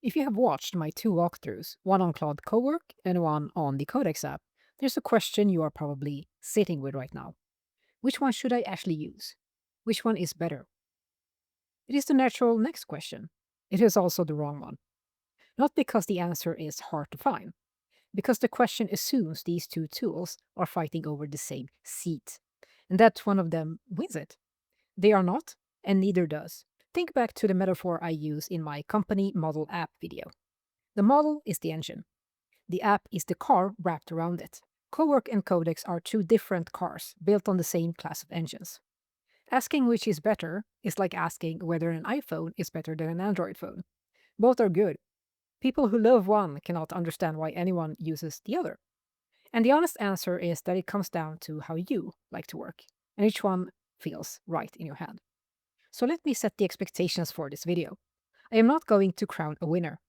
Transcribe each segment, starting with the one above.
If you have watched my two walkthroughs, one on Claude Cowork and one on the Codex app, there's a question you are probably sitting with right now. Which one should I actually use? Which one is better? It is the natural next question. It is also the wrong one. Not because the answer is hard to find, because the question assumes these two tools are fighting over the same seat, and that one of them wins it. They are not, and neither does. Think back to the metaphor I use in my company model app video. The model is the engine. The app is the car wrapped around it. Cowork and Codex are two different cars built on the same class of engines. Asking which is better is like asking whether an iPhone is better than an Android phone. Both are good. People who love one cannot understand why anyone uses the other. And the honest answer is that it comes down to how you like to work, and each one feels right in your hand. So let me set the expectations for this video. I am not going to crown a winner.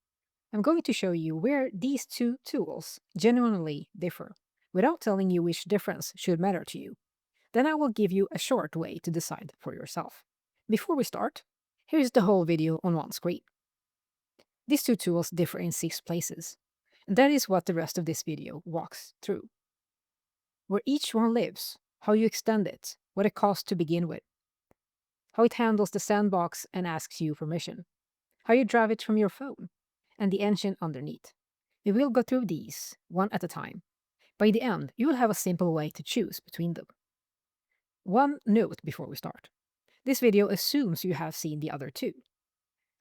I'm going to show you where these two tools genuinely differ, without telling you which difference should matter to you. Then I will give you a short way to decide for yourself. Before we start, here's the whole video on one screen. These two tools differ in 6 places, and that is what the rest of this video walks through. Where each one lives, how you extend it, what it costs to begin with, how it handles the sandbox and asks you permission, how you drive it from your phone, and the engine underneath. We will go through these one at a time. By the end, you will have a simple way to choose between them. One note before we start. This video assumes you have seen the other two.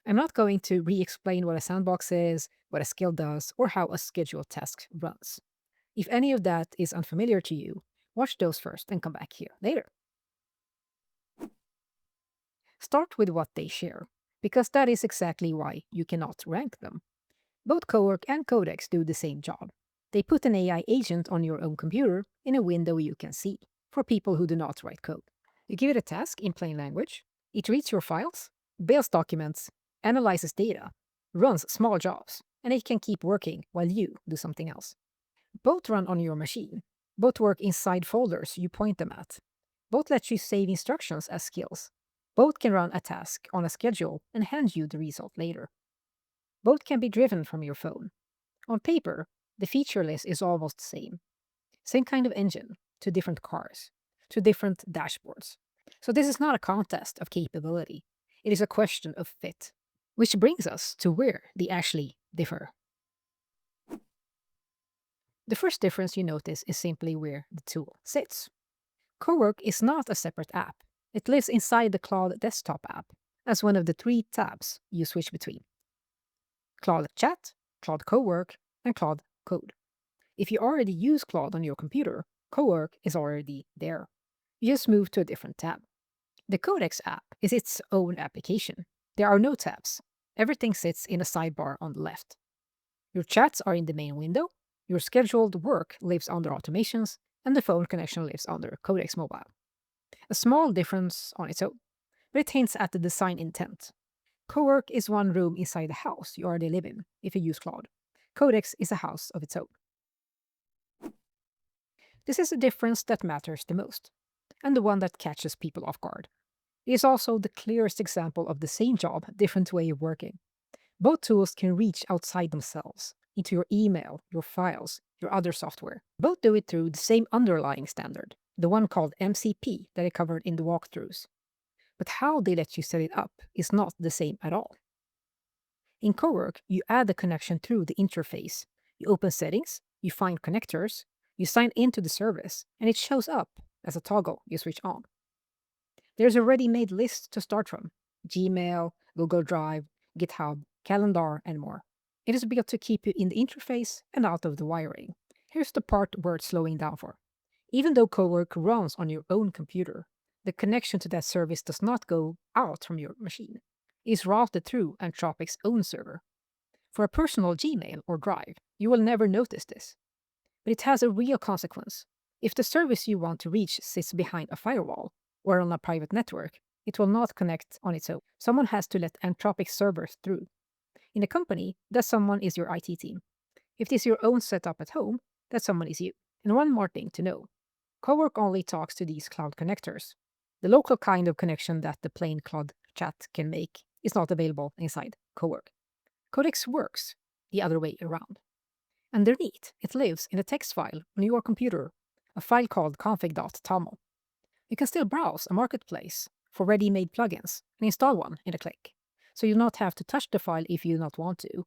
I'm not going to re-explain what a sandbox is, what a skill does, or how a scheduled task runs. If any of that is unfamiliar to you, watch those first and come back here later. Start with what they share, because that is exactly why you cannot rank them. Both Cowork and Codex do the same job. They put an AI agent on your own computer in a window you can see, for people who do not write code. You give it a task in plain language, it reads your files, builds documents, analyzes data, runs small jobs, and it can keep working while you do something else. Both run on your machine. Both work inside folders you point them at. Both let you save instructions as skills. Both can run a task on a schedule and hand you the result later. Both can be driven from your phone. On paper, the feature list is almost the same. Same kind of engine, two different cars, two different dashboards. So this is not a contest of capability. It is a question of fit. Which brings us to where they actually differ. The first difference you notice is simply where the tool sits. Cowork is not a separate app. It lives inside the Claude desktop app as one of the 3 tabs you switch between. Claude Chat, Claude Cowork, and Claude Code. If you already use Claude on your computer, Cowork is already there. You just move to a different tab. The Codex app is its own application. There are no tabs. Everything sits in a sidebar on the left. Your chats are in the main window, your scheduled work lives under automations, and the phone connection lives under Codex Mobile. A small difference on its own, but it hints at the design intent. Cowork is one room inside the house you already live in if you use Claude. Codex is a house of its own. This is the difference that matters the most, and the one that catches people off guard. It is also the clearest example of the same job, different way of working. Both tools can reach outside themselves, into your email, your files, your other software. Both do it through the same underlying standard, the one called MCP that I covered in the walkthroughs. But how they let you set it up is not the same at all. In Cowork, you add the connection through the interface. You open settings, you find connectors, you sign into the service, and it shows up as a toggle you switch on. There's a ready-made list to start from: Gmail, Google Drive, GitHub, Calendar, and more. It is built to keep you in the interface and out of the wiring. Here's the part worth slowing down for. Even though Cowork runs on your own computer, the connection to that service does not go out from your machine. It is routed through Anthropic's own server. For a personal Gmail or Drive, you will never notice this. But it has a real consequence. If the service you want to reach sits behind a firewall or on a private network, it will not connect on its own. Someone has to let Anthropic servers through. In a company, that someone is your IT team. If it is your own setup at home, that someone is you. And one more thing to know. Cowork only talks to these cloud connectors. The local kind of connection that the plain Claude chat can make is not available inside Cowork. Codex works the other way around. Underneath, it lives in a text file on your computer, a file called config.toml. You can still browse a marketplace for ready-made plugins and install one in a click. So you'll not have to touch the file if you do not want to.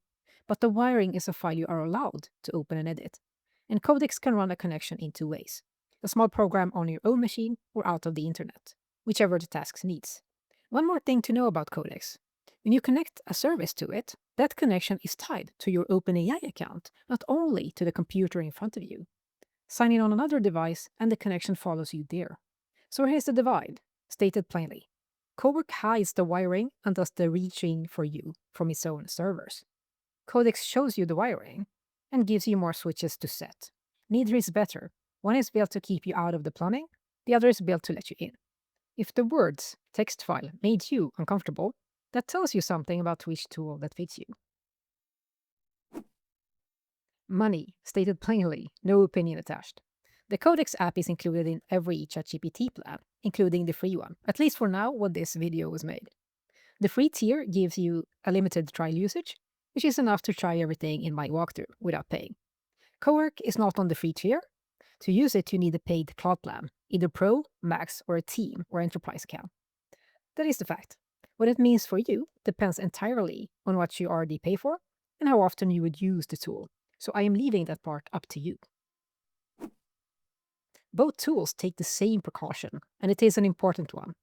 But the wiring is a file you are allowed to open and edit. And Codex can run a connection in two ways. A small program on your own machine or out of the internet, whichever the task needs. One more thing to know about Codex. When you connect a service to it, that connection is tied to your OpenAI account, not only to the computer in front of you. Sign in on another device and the connection follows you there. So here's the divide, stated plainly. Cowork hides the wiring and does the reaching for you from its own servers. Codex shows you the wiring and gives you more switches to set. Neither is better. One is built to keep you out of the plumbing, the other is built to let you in. If the words text file made you uncomfortable, that tells you something about which tool that fits you. Money, stated plainly, no opinion attached. The Codex app is included in every ChatGPT plan, including the free one, at least for now when this video was made. The free tier gives you a limited trial usage, which is enough to try everything in my walkthrough without paying. Cowork is not on the free tier. To use it, you need a paid cloud plan, either Pro, Max, or a Team or Enterprise account. That is the fact. What it means for you depends entirely on what you already pay for and how often you would use the tool, so I am leaving that part up to you. Both tools take the same precaution, and it is an important one.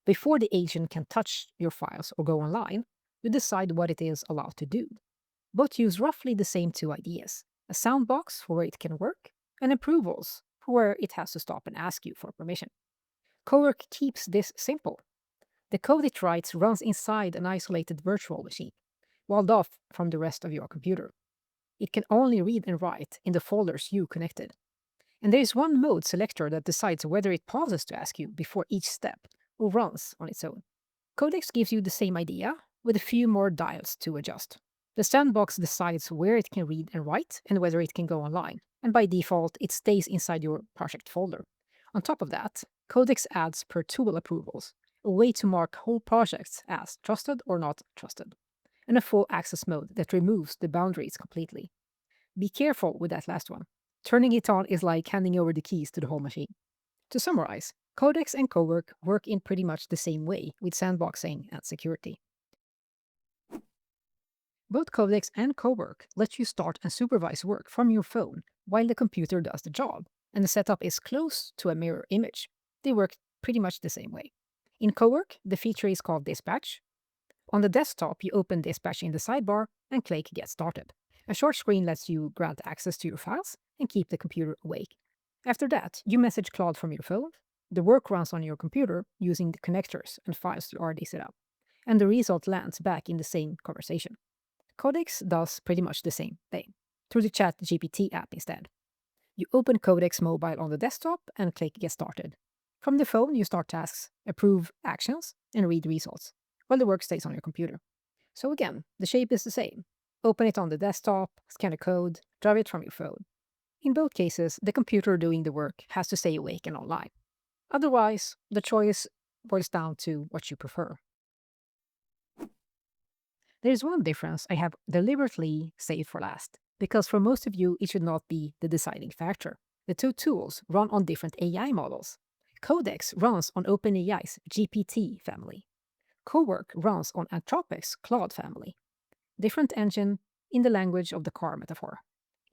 Before the agent can touch your files or go online, you decide what it is allowed to do. Both use roughly the same two ideas, a sandbox for where it can work, and approvals for where it has to stop and ask you for permission. Cowork keeps this simple. The code it writes runs inside an isolated virtual machine, walled off from the rest of your computer. It can only read and write in the folders you connected. And there is one mode selector that decides whether it pauses to ask you before each step or runs on its own. Codex gives you the same idea, with a few more dials to adjust. The sandbox decides where it can read and write and whether it can go online, and by default, it stays inside your project folder. On top of that, Codex adds per tool approvals, a way to mark whole projects as trusted or not trusted, and a full access mode that removes the boundaries completely. Be careful with that last one. Turning it on is like handing over the keys to the whole machine. To summarize, Codex and Cowork work in pretty much the same way with sandboxing and security. Both Codex and Cowork let you start and supervise work from your phone while the computer does the job, and the setup is close to a mirror image. They work pretty much the same way. In Cowork, the feature is called Dispatch. On the desktop, you open Dispatch in the sidebar and click Get Started. A short screen lets you grant access to your files and keep the computer awake. After that, you message Claude from your phone. The work runs on your computer using the connectors and files you already set up, and the result lands back in the same conversation. Codex does pretty much the same thing, through the ChatGPT app instead. You open Codex Mobile on the desktop and click Get Started. From the phone, you start tasks, approve actions, and read results, while the work stays on your computer. So again, the shape is the same. Open it on the desktop, scan the code, drive it from your phone. In both cases, the computer doing the work has to stay awake and online. Otherwise, the choice boils down to what you prefer. There is one difference I have deliberately saved for last, because for most of you, it should not be the deciding factor. The two tools run on different AI models. Codex runs on OpenAI's GPT family. Cowork runs on Anthropic's Claude family. Different engine in the language of the car metaphor.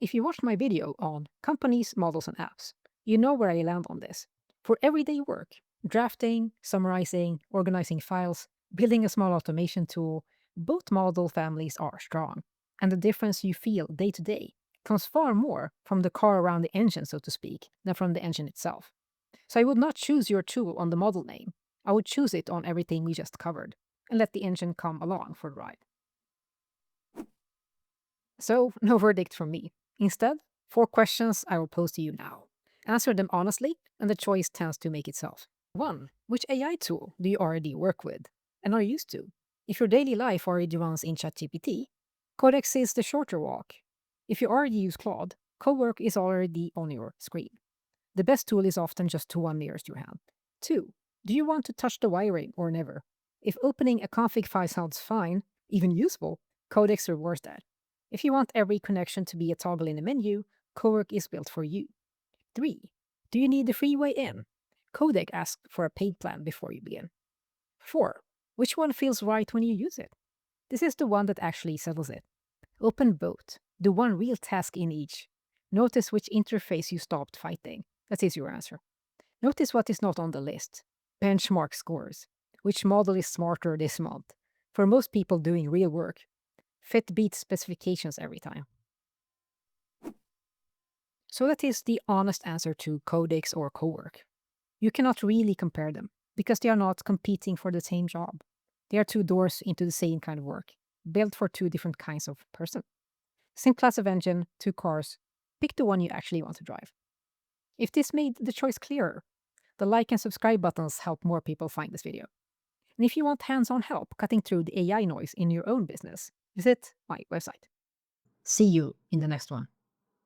If you watched my video on companies, models, and apps, you know where I land on this. For everyday work, drafting, summarizing, organizing files, building a small automation tool, both model families are strong, and the difference you feel day to day comes far more from the car around the engine, so to speak, than from the engine itself. So I would not choose your tool on the model name. I would choose it on everything we just covered, and let the engine come along for the ride. So, no verdict from me. Instead, 4 questions I will pose to you now. Answer them honestly, and the choice tends to make itself. 1. Which AI tool do you already work with and are used to? If your daily life already runs in ChatGPT, Codex is the shorter walk. If you already use Claude, Cowork is already on your screen. The best tool is often just the one nearest your hand. 2. Do you want to touch the wiring or never? If opening a config file sounds fine, even useful, Codex rewards that. If you want every connection to be a toggle in the menu, Cowork is built for you. 3. Do you need the free way in? Codex asks for a paid plan before you begin. 4. Which one feels right when you use it? This is the one that actually settles it. Open both. Do one real task in each. Notice which interface you stopped fighting. That is your answer. Notice what is not on the list. Benchmark scores. Which model is smarter this month? For most people doing real work, fit beats specifications every time. So that is the honest answer to Codex or Cowork. You cannot really compare them because they are not competing for the same job. They are two doors into the same kind of work, built for two different kinds of person. Same class of engine, two cars. Pick the one you actually want to drive. If this made the choice clearer, the like and subscribe buttons help more people find this video. And if you want hands-on help cutting through the AI noise in your own business, visit my website. See you in the next one.